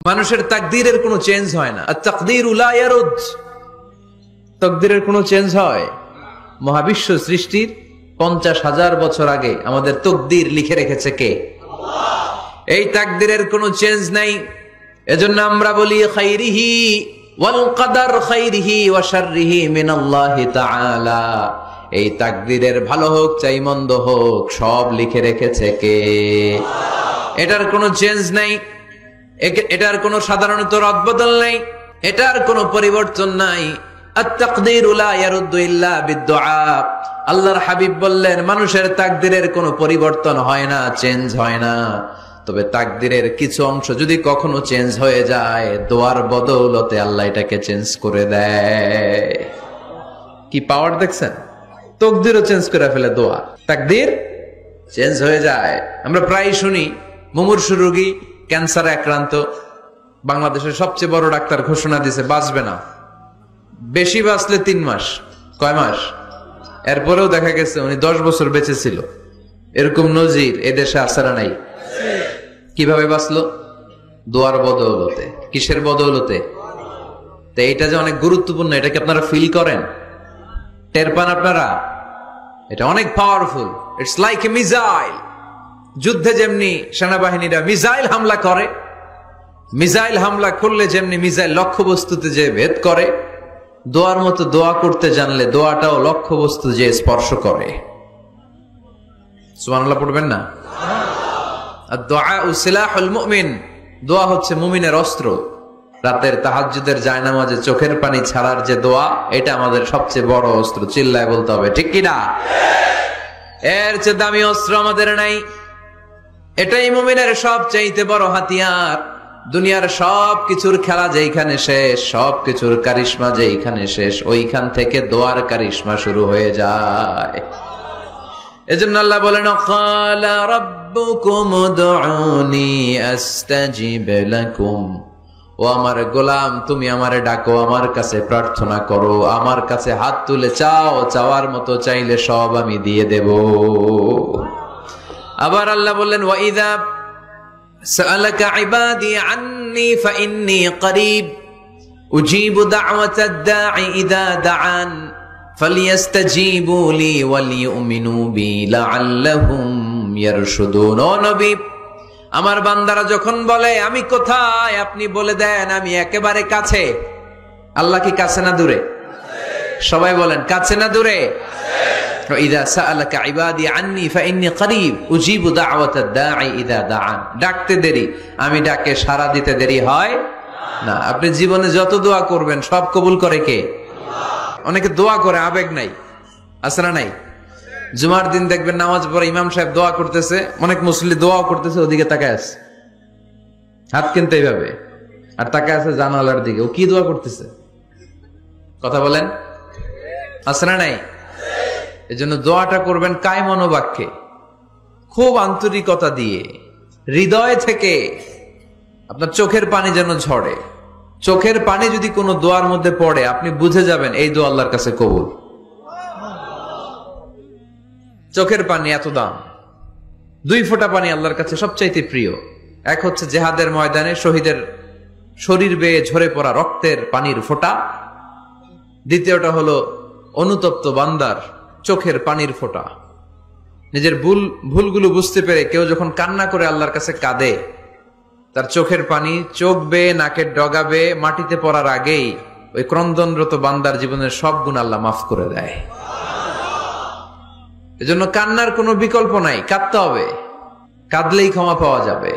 মানুষের তাকদীরের কোনো চেঞ্জ হয় না। আত-তাকদীরু লা ইয়ারুদ, তাকদীরের কোনো চেঞ্জ হয়? মহাবিশ্ব সৃষ্টির 50,000 বছর আগে আমাদের তাকদীর লিখে রেখেছে কে? আল্লাহ। এই তাকদীরের কোনো চেঞ্জ নাই। এজন্য আমরা বলি খাইরিহি ওয়াল কদর খাইরিহি ওয়া শাররিহি মিনাল্লাহি তাআলা। এই তাকদীরের ভালো হোক চাই মন্দ হোক সব লিখে রেখেছে কে? আল্লাহ। এটার কোনো চেঞ্জ নাই, এটার কোনো সাধারণত রদবদল নাই, এটার কোনো পরিবর্তন নাই। আত-তাকদীরু লা ইয়ারুদ্দু ইল্লা বিদ-দুআ। আল্লাহর হাবিব বললেন মানুষের তাকদীরের কোনো পরিবর্তন হয় না, চেঞ্জ হয় না। তবে তাকদীরের কিছু অংশ যদি কখনো চেঞ্জ হয়ে যায়, দোয়ার বদৌলতে আল্লাহ এটাকে চেঞ্জ করে দেয়। কি পাওয়ার দেখছেন? তাকদীরও চেঞ্জ করে ফেলে দোয়া, তাকদীর চেঞ্জ হয়ে যায়। আমরা প্রায় শুনি মুমূর্ষু রোগী, ক্যান্সারে আক্রান্ত, বাংলাদেশের সবচেয়ে বড় ডাক্তার ঘোষণা দিয়েছে বাঁচবে না, বেশি বাঁচলে 3 মাস। কয় মাস? এরপরেও দেখা গেছে উনি 10 বছর বেঁচে ছিল। এরকম নজির এদেশে আছে না নাই? কিভাবে বাঁচলো? দোয়ার বদৌলতে। কিসের বদৌলতে? তো এটা যে অনেক গুরুত্বপূর্ণ, এটা কি আপনারা ফিল করেন, টের পান আপনারা? এটা অনেক powerful. It's like a missile. যুদ্ধে যেমনি সেনাবাহিনীরা মিসাইল হামলা করে, মিসাইল হামলা করলে যেমনি মিসাইল লক্ষ্যবস্তুতে যে ভেদ করে, দোয়ার মতো দোয়া করতে জানলে দোয়াটাও লক্ষ্যবস্তু যে স্পর্শ করে। সুবহানাল্লাহ পড়বেন না? আদ-দুআউ সিলাহুল মুমিন। দোয়া হচ্ছে মুমিনের অস্ত্র। রাতের তাহাজ্জুদের জায়নামাজে চোখের পানি ছাড়ার যে দোয়া, এটা আমাদের সবচেয়ে বড় অস্ত্র। চিল্লায় বলতে হবে ঠিক কি না? এর চেয়ে দামি অস্ত্র আমাদের নাই। এটাই মুমিনের সবচাইতে বড় হাতিয়ার। দুনিয়ার সব কিছুর খেলা যেখানে শেষ, সব কিছুর কারিশমা যেখানে শেষ, ওইখান থেকে দোয়ার কারিশমা শুরু হয়ে যায়। এজন্য আল্লাহ বলেন ক্বালা রাব্বুকুম উদউনি আস্তাজিব লাকুম। ও আমার গোলাম, তুমি আমারে ডাকো, আমার কাছে প্রার্থনা করো, আমার কাছে হাত তুলে চাও, চাওয়ার মতো চাইলে সব আমি দিয়ে দেব। আবার আল্লাহ বললেন ওয়া ইযা সাআলাকা ইবাদি আন্নী ফাইন্নী করিব উজিবু দাওয়াতাদ দাঈ ইযা দাআন ফালিয়াস্তাজিবু লি ওয়ালিউমিনু বি লাআল্লাহুম ইয়ারশুদুন। ও নবী, আমার বান্দারা যখন বলে আমি কোথায়, আপনি বলে দেন আমি একেবারে কাছে। আল্লাহ কি কাছে না দূরে? সবাই বলেন কাছে না দূরে? ইযা সাআলাকা ইবাদি আন্নী ফাইন্নী করিব উজিবু দাওয়াতাদ দাঈ ইযা দাআন। ডাকতে দেরি, আমি ডাকে সাড়া দিতে দেরি হয় না। আপনি জীবনে যত দোয়া করবেন সব কবুল করে কে? আল্লাহ। অনেকে দোয়া করে আবেগ নাই, আছে না নাই? জুমার দিন দেখবেন নামাজ পড়ে ইমাম সাহেব দোয়া করতেছে, অনেক মুসল্লি দোয়াও করতেছে, ওদিকে তাকায় আছে, হাত কিনতে এইভাবে, আর তাকায় আছে জানালার দিকে। ও কি দোয়া করতেছে? কথা বলেন, আছে না নাই? এজন্য দোয়াটা করবেন কায় মনোবাক্যে, খুব আন্তরিকতা দিয়ে, হৃদয় থেকে। আপনার চোখের পানি যেন ঝরে। চোখের পানি যদি কোনো দোয়ার মধ্যে পড়ে, আপনি বুঝে যাবেন এই দোয়া আল্লাহর কাছে কবুল। চোখের পানি এত দাম। 2 ফোঁটা পানি আল্লাহর কাছে সবচাইতে প্রিয়। এক হচ্ছে জিহাদের ময়দানে শহীদের শরীর বেয়ে ঝরে পড়া রক্তের পানির ফোঁটা। দ্বিতীয়টা হলো অনুতপ্ত বান্দার চোখের পানির ফোঁটা। নিজের ভুলগুলো বুঝতে পেরে কেউ যখন কান্না করে আল্লাহর কাছে কাঁদে, তার চোখের পানি চোখ বেয়ে নাকের ডগা বেয়ে মাটিতে পড়ার আগেই ওই ক্রন্দনরত বান্দার জীবনের সব গুণ আল্লাহ মাফ করে দেয়। এজন্য কান্নার কোনো বিকল্প নাই, কাঁদতে হবে, কাঁদলেই ক্ষমা পাওয়া যাবে।